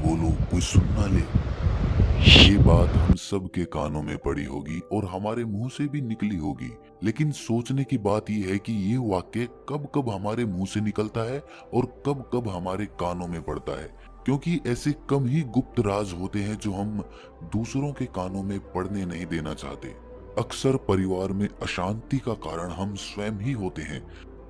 बोलो कोई सुन ना ले। ये बात हम सब के कानों में पड़ी होगी और हमारे मुंह से भी निकली होगी। लेकिन सोचने की बात यह है कि ये वाक्य कब कब हमारे मुंह से निकलता है और कब कब हमारे कानों में पड़ता है, क्योंकि ऐसे कम ही गुप्त राज होते हैं जो हम दूसरों के कानों में पड़ने नहीं देना चाहते। अक्सर परिवार में अशांति का कारण हम स्वयं ही होते हैं।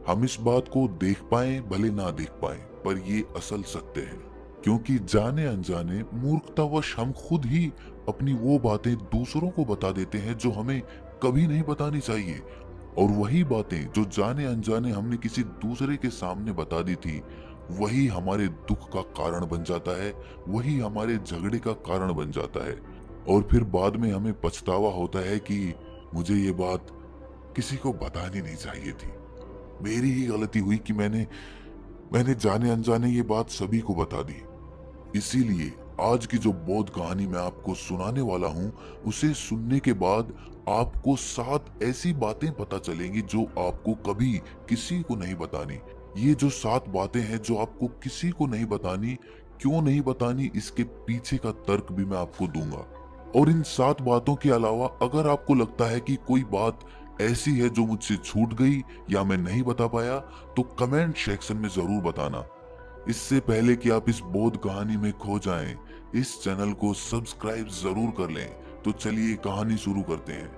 हम इस बात को देख पाए भले ना देख पाए, पर ये असल सत्य है, क्योंकि जाने अनजाने मूर्खतावश हम खुद ही अपनी वो बातें दूसरों को बता देते हैं जो हमें कभी नहीं बतानी चाहिए। और वही बातें जो जाने अनजाने हमने किसी दूसरे के सामने बता दी थी, वही हमारे दुख का कारण बन जाता है, वही हमारे झगड़े का कारण बन जाता है। और फिर बाद में हमें पछतावा होता है कि मुझे ये बात किसी को बतानी नहीं चाहिए थी। मेरी ही गलती हुई कि मैंने मैंने जाने अनजाने ये बात सभी को बता दी। इसीलिए आज की जो बोध कहानी मैं आपको सुनाने वाला हूँ, उसे सुनने के बाद आपको 7 ऐसी बातें पता चलेंगी जो आपको कभी किसी को नहीं बतानी। ये जो 7 बातें हैं जो आपको किसी को नहीं बतानी, क्यों नहीं बतानी, इसके पीछे का तर्क भी मैं आपको दूंगा। और इन 7 बातों के अलावा अगर आपको लगता है कि कोई बात ऐसी है जो मुझसे छूट गई या मैं नहीं बता पाया, तो कमेंट सेक्शन में जरूर बताना। इससे पहले कि आप इस बोध कहानी में खो जाएं, इस चैनल को सब्सक्राइब जरूर कर लें। तो चलिए कहानी शुरू करते हैं।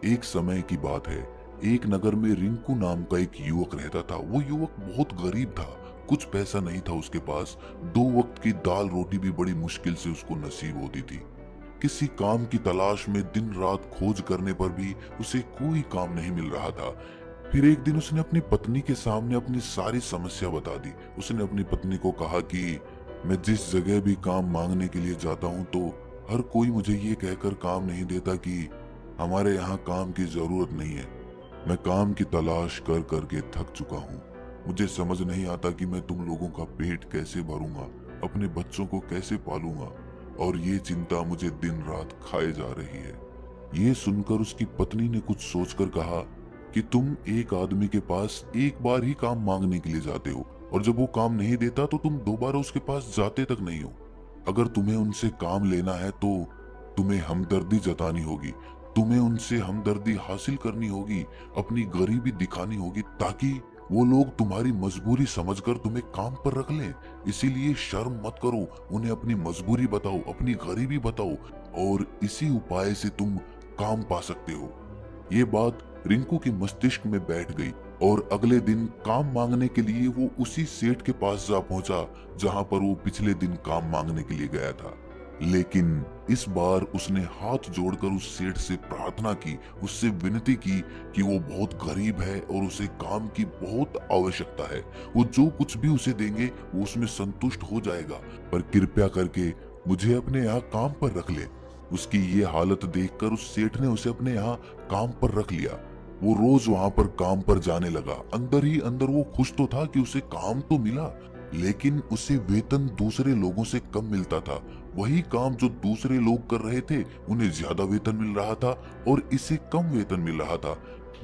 एक समय की बात है, एक नगर में रिंकू नाम का एक युवक रहता था। वो युवक बहुत गरीब था, कुछ पैसा नहीं था उसके पास। 2 वक्त की दाल रोटी भी बड़ी मुश्किल से उसको नसीब होती थी। किसी काम की तलाश में दिन रात खोज करने पर भी उसे कोई काम नहीं मिल रहा था। फिर एक दिन उसने अपनी पत्नी के सामने अपनी सारी समस्या बता दी। उसने अपनी पत्नी को कहा कि मैं जिस जगह भी काम मांगने के लिए जाता हूँ तो हर कोई मुझे ये कहकर काम नहीं देता कि हमारे यहाँ काम की जरूरत नहीं है। मैं काम की तलाश कर करके थक चुका हूँ। मुझे समझ नहीं आता कि मैं तुम लोगों का पेट कैसे भरूंगा, अपने बच्चों को कैसे पालूंगा, और ये चिंता मुझे दिन रात खाए जा रही है। ये सुनकर उसकी पत्नी ने कुछ सोचकर कहा कि तुम एक आदमी के पास एक बार ही काम मांगने के लिए जाते हो, और जब वो काम नहीं देता तो तुम दोबारा उसके पास जाते तक नहीं हो। अगर तुम्हें उनसे काम लेना है तो तुम्हें हमदर्दी जतानी होगी, तुम्हें उनसे हमदर्दी हासिल करनी होगी, अपनी गरीबी दिखानी होगी, ताकि वो लोग तुम्हारी मजबूरी समझकर तुम्हें काम पर रख लें। इसीलिए शर्म मत करो, उन्हें अपनी मजबूरी बताओ, अपनी गरीबी बताओ, और इसी उपाय से तुम काम पा सकते हो। ये बात रिंकू के मस्तिष्क में बैठ गई और अगले दिन काम मांगने के लिए वो उसी सेठ के पास जा पहुंचा जहां पर वो पिछले दिन काम मांगने के लिए गया था। लेकिन इस बार उसने हाथ जोड़कर उस सेठ से प्रार्थना की, उससे विनती की कि वो बहुत गरीब है और उसे काम की बहुत आवश्यकता है। वो जो कुछ भी उसे देंगे वो उसमें संतुष्ट हो जाएगा, पर कृपया करके मुझे अपने यहाँ काम पर रख ले। उसकी ये हालत देखकर उस सेठ ने उसे अपने यहाँ काम पर रख लिया। वो रोज वहां पर काम पर जाने लगा। अंदर ही अंदर वो खुश तो था कि उसे काम तो मिला, लेकिन उसे वेतन दूसरे लोगों से कम मिलता था। वही काम जो दूसरे लोग कर रहे थे, उन्हें ज्यादा वेतन मिल रहा था और इसे कम वेतन मिल रहा था।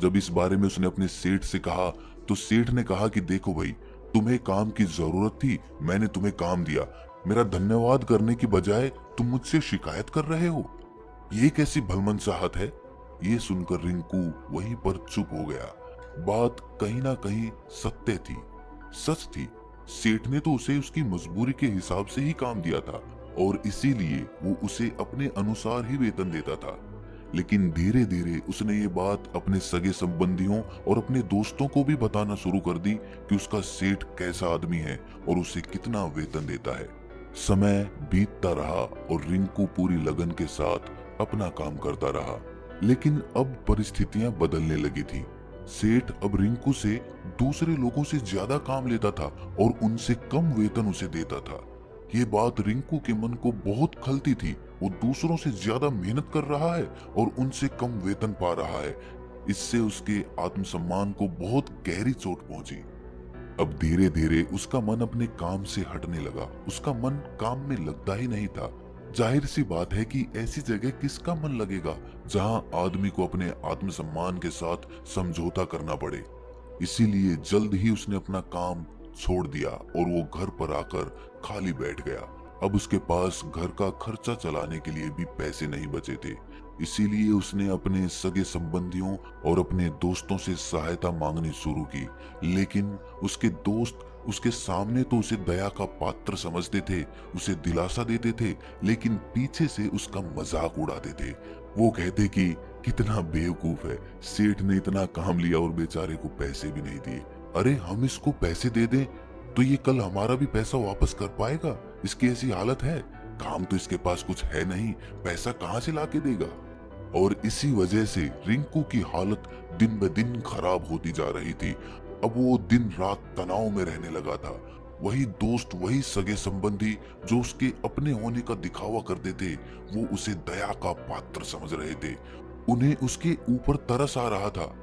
जब इस बारे में उसने अपने सेठ से कहा, तो सेठ ने कहा कि देखो भाई, तुम्हें काम की जरूरत थी, मैंने तुम्हें काम दिया। मेरा धन्यवाद करने की बजाय तुम मुझसे शिकायत कर रहे हो, ये कैसी भलमनचाहत है। ये सुनकर रिंकू वहीं पर चुप हो गया। बात कहीं ना कहीं सत्य थी, सच थी। सेठ ने तो उसे उसकी मजबूरी के हिसाब से ही काम दिया था और इसीलिए वो उसे अपने अनुसार ही वेतन देता था। लेकिन धीरे धीरे उसने ये बात अपने सगे संबंधियों और अपने दोस्तों को भी बताना शुरू कर दी कि उसका सेठ कैसा आदमी है और उसे कितना वेतन देता है। समय बीतता रहा और रिंकू पूरी लगन के साथ अपना काम करता रहा। लेकिन अब परिस्थितियां बदलने लगी थी। सेठ अब रिंकू से दूसरे लोगों से ज्यादा काम लेता था और उनसे कम वेतन उसे देता था। ये बात रिंकू के मन को बहुत खलती थी। वो दूसरों से ज्यादा मेहनत कर रहा है और उनसे कम वेतन पा रहा है। इससे उसके आत्मसम्मान को बहुत गहरी चोट पहुंची। अब धीरे धीरे उसका मन अपने काम से हटने लगा। उसका मन काम में लगता ही नहीं था। जाहिर सी बात है कि ऐसी जगह किसका मन लगेगा जहां आदमी को अपने आत्मसम्मान के साथ समझौता करना पड़े। इसीलिए जल्द ही उसने अपना काम छोड़ दिया और वो घर पर आकर खाली बैठ गया। अब उसके पास घर का खर्चा चलाने के लिए भी पैसे नहीं बचे थे। इसीलिए उसने अपने सगे संबंधियों और अपने दोस्तों से सहायता मांगनी शुरू की। लेकिन उसके दोस्त उसके सामने तो उसे दया का पात्र समझते थे, उसे दिलासा देते थे, लेकिन पीछे से उसका मजाक उड़ाते थे। वो कहते कि कितना बेवकूफ है, सेठ ने इतना काम लिया और बेचारे को पैसे भी नहीं दिए। अरे हम इसको पैसे दे दें तो ये कल हमारा भी पैसा वापस कर पाएगा, इसकी ऐसी हालत है, काम तो इसके पास कुछ है नहीं, पैसा कहाँ से लाके देगा। और इसी वजह से रिंकू की हालत दिन ब दिन खराब होती जा रही थी। अब वो दिन रात तनाव में रहने लगा था। वही दोस्त, वही सगे संबंधी जो उसके अपने होने का दिखावा करते थे, वो उसे दया का पात्र समझ रहे थे। उन्हें उसके ऊपर तरस आ रहा था।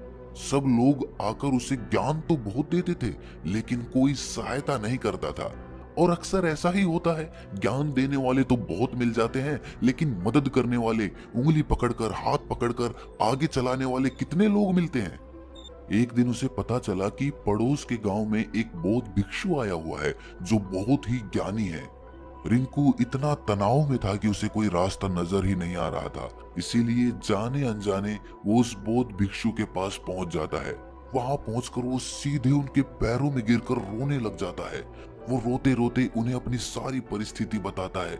सब लोग आकर उसे ज्ञान तो बहुत देते थे, लेकिन कोई सहायता नहीं करता था। और अक्सर ऐसा ही होता है, ज्ञान देने वाले तो बहुत मिल जाते हैं, लेकिन मदद करने वाले, उंगली पकड़कर, हाथ पकड़कर आगे चलाने वाले कितने लोग मिलते हैं। एक दिन उसे पता चला कि पड़ोस के गांव में एक बौद्ध भिक्षु आया हुआ है जो बहुत ही ज्ञानी है। रिंकू इतना तनाव में था कि उसे कोई रास्ता नजर ही नहीं आ रहा था। इसीलिए जाने अनजाने वो उस बौद्ध भिक्षु के पास पहुंच जाता है। वहां पहुंचकर वो सीधे उनके पैरों में गिरकर रोने लग जाता है। वो रोते रोते उन्हें अपनी सारी परिस्थिति बताता है।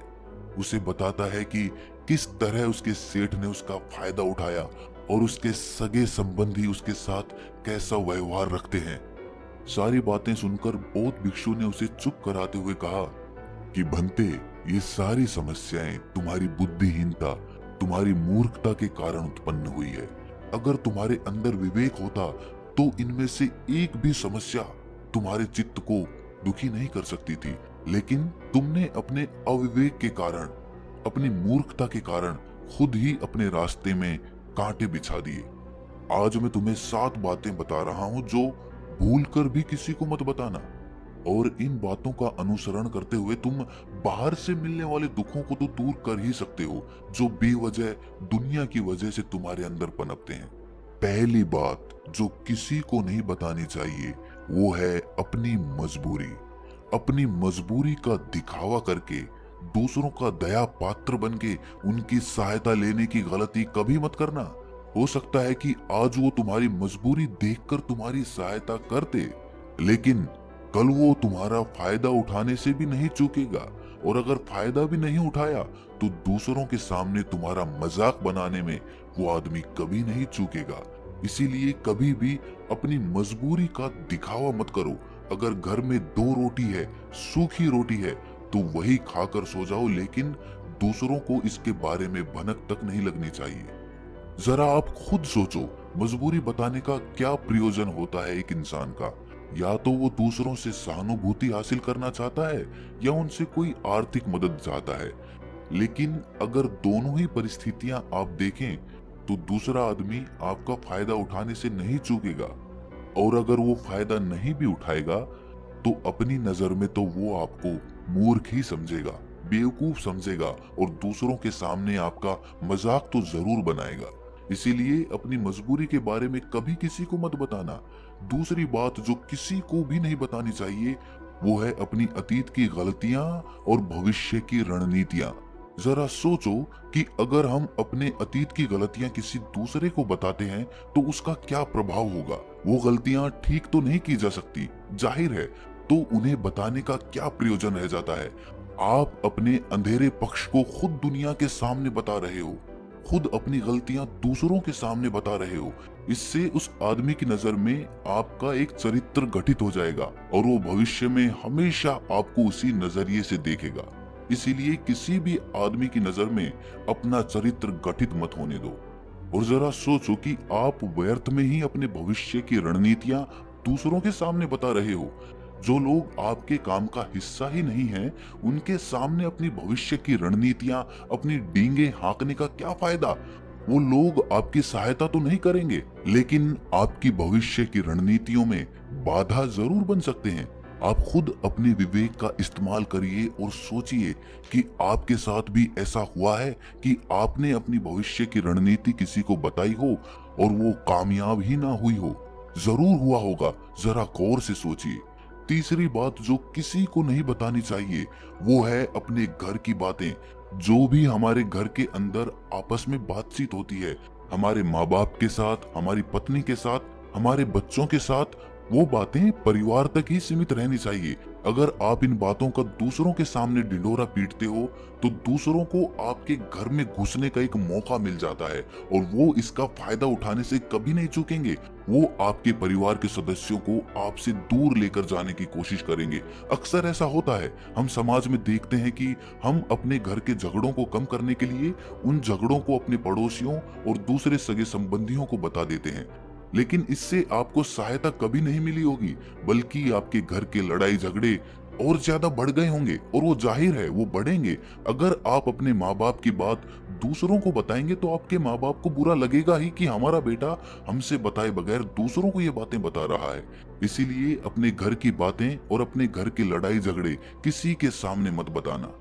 उसे बताता है कि किस तरह उसके सेठ ने उसका फायदा उठाया और उसके सगे संबंधी उसके साथ कैसा व्यवहार रखते हैं। सारी बातें सुनकर बौद्ध भिक्षु ने उसे चुप कराते हुए कहा कि भंते, ये सारी समस्याएं तुम्हारी बुद्धिहीनता, तुम्हारी मूर्खता के कारण उत्पन्न हुई है। अगर तुम्हारे अंदर विवेक होता तो इनमें से एक भी समस्या तुम्हारे चित्त को दुखी नहीं कर सकती थी। लेकिन तुमने अपने अविवेक के कारण, अपनी मूर्खता के कारण खुद ही अपने रास्ते में कांटे बिछा दिए। आज मैं तुम्हें 7 बातें बता रहा हूं जो भूलकर भी किसी को मत बताना। और इन बातों का अनुसरण करते हुए तुम बाहर से मिलने वाले दुखों को तो दूर कर ही सकते हो जो बेवजह दुनिया की वजह से तुम्हारे अंदर पनपते हैं। पहली बात जो किसी को नहीं बतानी चाहिए वो है अपनी मजबूरी। अपनी मजबूरी का दिखावा करके, दूसरों का दया पात्र बन के उनकी सहायता लेने की गलती कभी मत करना। हो सकता है कि आज वो तुम्हारी मजबूरी देखकर तुम्हारी सहायता करते, लेकिन कल वो तुम्हारा फायदा उठाने से भी नहीं चूकेगा। और अगर फायदा भी नहीं उठाया तो दूसरों के सामने तुम्हारा मजाक बनाने में वो आदमी कभी नहीं चूकेगा। इसीलिए कभी भी अपनी मजबूरी का दिखावा मत करो। अगर घर में 2 रोटी है, सूखी रोटी है, तो वही खाकर सो जाओ, लेकिन दूसरों को इसके बारे में भनक तक नहीं लगनी चाहिए। जरा आप खुद सोचो, मजबूरी बताने का क्या प्रयोजन होता है एक इंसान का। या तो वो दूसरों से सहानुभूति हासिल करना चाहता है या उनसे कोई आर्थिक मदद चाहता है। लेकिन अगर दोनों ही परिस्थितियां आप देखें तो दूसरा आदमी आपका फायदा उठाने से नहीं चूकेगा। और अगर वो फायदा नहीं भी उठाएगा तो अपनी नजर में तो वो आपको मूर्ख ही समझेगा, बेवकूफ समझेगा और दूसरों के सामने आपका मजाक तो जरूर बनाएगा। इसीलिए अपनी मजबूरी के बारे में कभी किसी को मत बताना। दूसरी बात जो किसी को भी नहीं बतानी चाहिए वो है अपनी अतीत की गलतियां और भविष्य की रणनीतियां। जरा सोचो कि अगर हम अपने अतीत की गलतियां किसी दूसरे को बताते हैं तो उसका क्या प्रभाव होगा। वो गलतियां ठीक तो नहीं की जा सकती, जाहिर है, तो उन्हें बताने का क्या प्रयोजन रह जाता है। आप अपने अंधेरे पक्ष को खुद दुनिया के सामने बता रहे हो, खुद अपनी गलतियां दूसरों के सामने बता रहे हो। इससे उस आदमी की नजर में आपका एक चरित्र गठित हो जाएगा और वो भविष्य में हमेशा आपको उसी नजरिए से देखेगा। इसीलिए किसी भी आदमी की नजर में अपना चरित्र गठित मत होने दो। और जरा सोचो कि आप व्यर्थ में ही अपने भविष्य की रणनीतियां दूसरों के सामने बता रहे हो। जो लोग आपके काम का हिस्सा ही नहीं हैं, उनके सामने अपनी भविष्य की रणनीतियां, अपनी डींगे हाँकने का क्या फायदा। वो लोग आपकी सहायता तो नहीं करेंगे, लेकिन आपकी भविष्य की रणनीतियों में बाधा जरूर बन सकते हैं। आप खुद अपने विवेक का इस्तेमाल करिए और सोचिए कि आपके साथ भी ऐसा हुआ है कि आपने अपनी भविष्य की रणनीति किसी को बताई हो और वो कामयाब ही ना हुई हो। जरूर हुआ होगा, जरा गौर से सोचिए। तीसरी बात जो किसी को नहीं बतानी चाहिए वो है अपने घर की बातें। जो भी हमारे घर के अंदर आपस में बातचीत होती है, हमारे माँ बाप के साथ, हमारी पत्नी के साथ, हमारे बच्चों के साथ, वो बातें परिवार तक ही सीमित रहनी चाहिए। अगर आप इन बातों का दूसरों के सामने ढिंढोरा पीटते हो तो दूसरों को आपके घर में घुसने का एक मौका मिल जाता है और वो इसका फायदा उठाने से कभी नहीं चूकेंगे। वो आपके परिवार के सदस्यों को आपसे दूर लेकर जाने की कोशिश करेंगे। अक्सर ऐसा होता है, हम समाज में देखते हैं कि हम अपने घर के झगड़ों को कम करने के लिए उन झगड़ों को अपने पड़ोसियों और दूसरे सगे संबंधियों को बता देते हैं, लेकिन इससे आपको सहायता कभी नहीं मिली होगी, बल्कि आपके घर के लड़ाई झगड़े और ज्यादा बढ़ गए होंगे और वो जाहिर है वो बढ़ेंगे। अगर आप अपने माँ बाप की बात दूसरों को बताएंगे तो आपके माँ बाप को बुरा लगेगा ही कि हमारा बेटा हमसे बताए बगैर दूसरों को ये बातें बता रहा है। इसीलिए अपने घर की बातें और अपने घर के लड़ाई झगड़े किसी के सामने मत बताना।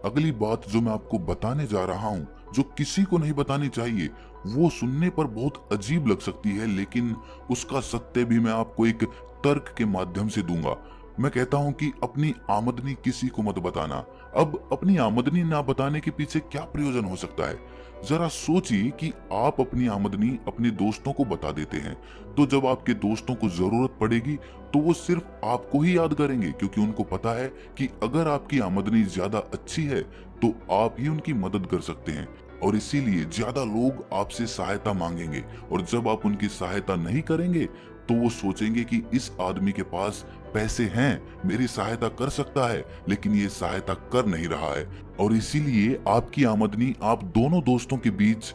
अगली बात जो मैं आपको बताने जा रहा हूँ, जो किसी को नहीं बतानी चाहिए, वो सुनने पर बहुत अजीब लग सकती है, लेकिन उसका सत्य भी मैं आपको एक तर्क के माध्यम से दूंगा। मैं कहता हूँ कि अपनी आमदनी किसी को मत बताना। अब अपनी आमदनी ना बताने के पीछे क्या प्रयोजन हो सकता है? जरा सोचिए कि आप अपनी आमदनी अपने दोस्तों को बता देते हैं, तो जब आपके दोस्तों को जरूरत पड़ेगी तो वो सिर्फ आपको ही याद करेंगे, क्योंकि उनको पता है कि अगर आपकी आमदनी ज्यादा अच्छी है तो आप ही उनकी मदद कर सकते हैं और इसीलिए ज्यादा लोग आपसे सहायता मांगेंगे। और जब आप उनकी सहायता नहीं करेंगे तो वो सोचेंगे कि इस आदमी के पास पैसे हैं, मेरी सहायता कर सकता है, लेकिन ये सहायता कर नहीं रहा है। और इसीलिए आपकी आमदनी आप दोनों दोस्तों के बीच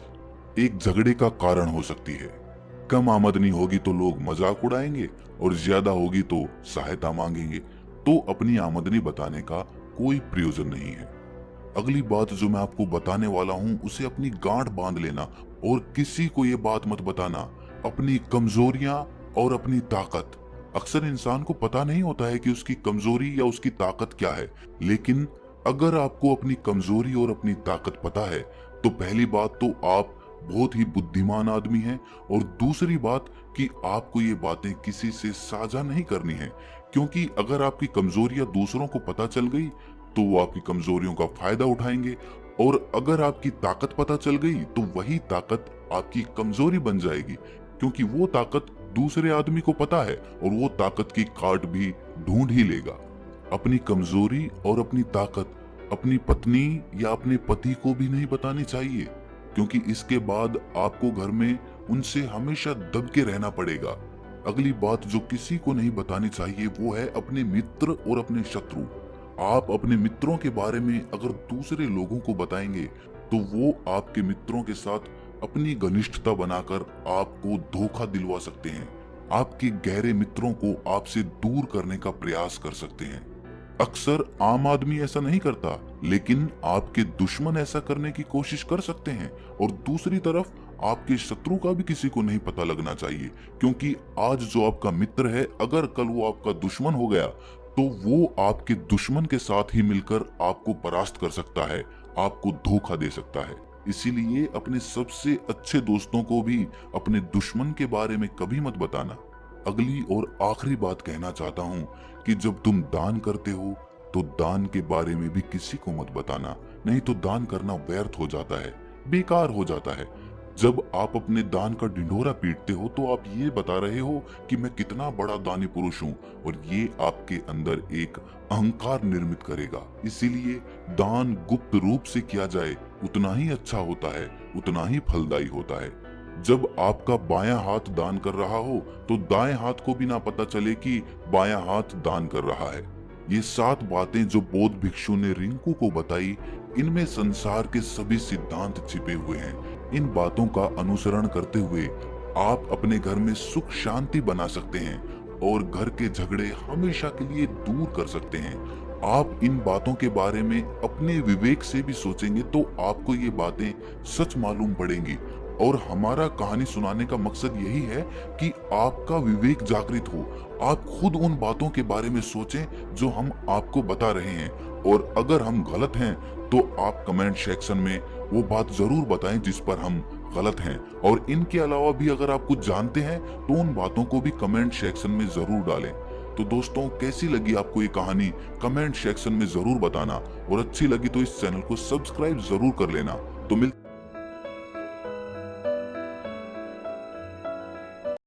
एक झगड़े का कारण हो सकती है। कम आमदनी होगी तो लोग मजाक उड़ाएंगे और ज्यादा होगी तो सहायता मांगेंगे। तो अपनी आमदनी बताने का कोई प्रयोजन नहीं है। अगली बात जो मैं आपको बताने वाला हूँ उसे अपनी गांठ बांध लेना और किसी को ये बात मत बताना, अपनी कमजोरियां और अपनी ताकत। अक्सर इंसान को पता नहीं होता है कि उसकी कमजोरी या उसकी ताकत क्या है, लेकिन अगर आपको अपनी कमजोरी और अपनी ताकत पता है तो पहली बात तो आप बहुत ही बुद्धिमान आदमी हैं, और दूसरी बात कि आपको ये बातें किसी से साझा नहीं करनी है, क्योंकि अगर आपकी कमजोरियां दूसरों को पता चल गई तो वो आपकी कमजोरियों का फायदा उठाएंगे, और अगर आपकी ताकत पता चल गई तो वही ताकत आपकी कमजोरी बन जाएगी, क्योंकि वो ताकत दूसरे आदमी को पता है और वो ताकत की काट भी ढूंढ ही लेगा। अपनी कमजोरी और अपनी ताकत अपनी पत्नी या अपने पति को भी नहीं बतानी चाहिए, क्योंकि इसके बाद आपको घर में उनसे हमेशा दब के रहना पड़ेगा। अगली बात जो किसी को नहीं बतानी चाहिए वो है अपने मित्र और अपने शत्रु। आप अपने मित्रों के बारे में अगर दूसरे लोगों को बताएंगे तो वो आपके मित्रों के साथ अपनी घनिष्ठता बनाकर आपको धोखा दिलवा सकते हैं, आपके गहरे मित्रों को आपसे दूर करने का प्रयास कर सकते हैं। अक्सर आम आदमी ऐसा नहीं करता, लेकिन आपके दुश्मन ऐसा करने की कोशिश कर सकते हैं। और दूसरी तरफ आपके शत्रु का भी किसी को नहीं पता लगना चाहिए, क्योंकि आज जो आपका मित्र है अगर कल वो आपका दुश्मन हो गया तो वो आपके दुश्मन के साथ ही मिलकर आपको परास्त कर सकता है, आपको धोखा दे सकता है। इसीलिए अपने सबसे अच्छे दोस्तों को भी अपने दुश्मन के बारे में कभी मत बताना। अगली और आखिरी बात कहना चाहता हूँ कि जब तुम दान करते हो तो दान के बारे में भी किसी को मत बताना, नहीं तो दान करना व्यर्थ हो जाता है, बेकार हो जाता है। जब आप अपने दान का ढिंढोरा पीटते हो तो आप ये बता रहे हो कि मैं कितना बड़ा दानी पुरुष हूँ, और ये आपके अंदर एक अहंकार निर्मित करेगा। इसीलिए दान गुप्त रूप से किया जाए उतना ही अच्छा होता है, उतना ही फलदायी होता है। जब आपका बायां हाथ दान कर रहा हो तो दाएं हाथ को भी ना पता चले कि बायां हाथ दान कर रहा है। ये 7 बातें जो बौद्ध भिक्षु ने रिंकू को बताई, इनमें संसार के सभी सिद्धांत छिपे हुए हैं। इन बातों का अनुसरण करते हुए आप अपने घर में सुख शांति बना सकते हैं और घर के झगड़े हमेशा के लिए दूर कर सकते हैं। आप इन बातों के बारे में अपने विवेक से भी सोचेंगे तो आपको ये बातें सच मालूम पड़ेंगी। और हमारा कहानी सुनाने का मकसद यही है कि आपका विवेक जागृत हो, आप खुद उन बातों के बारे में सोचें जो हम आपको बता रहे हैं, और अगर हम गलत हैं तो आप कमेंट सेक्शन में वो बात जरूर बताएं जिस पर हम गलत हैं। और इनके अलावा भी अगर आप कुछ जानते हैं तो उन बातों को भी कमेंट सेक्शन में जरूर डालें। तो दोस्तों कैसी लगी आपको ये कहानी कमेंट सेक्शन में जरूर बताना, और अच्छी लगी तो इस चैनल को सब्सक्राइब जरूर कर लेना। तो मिलते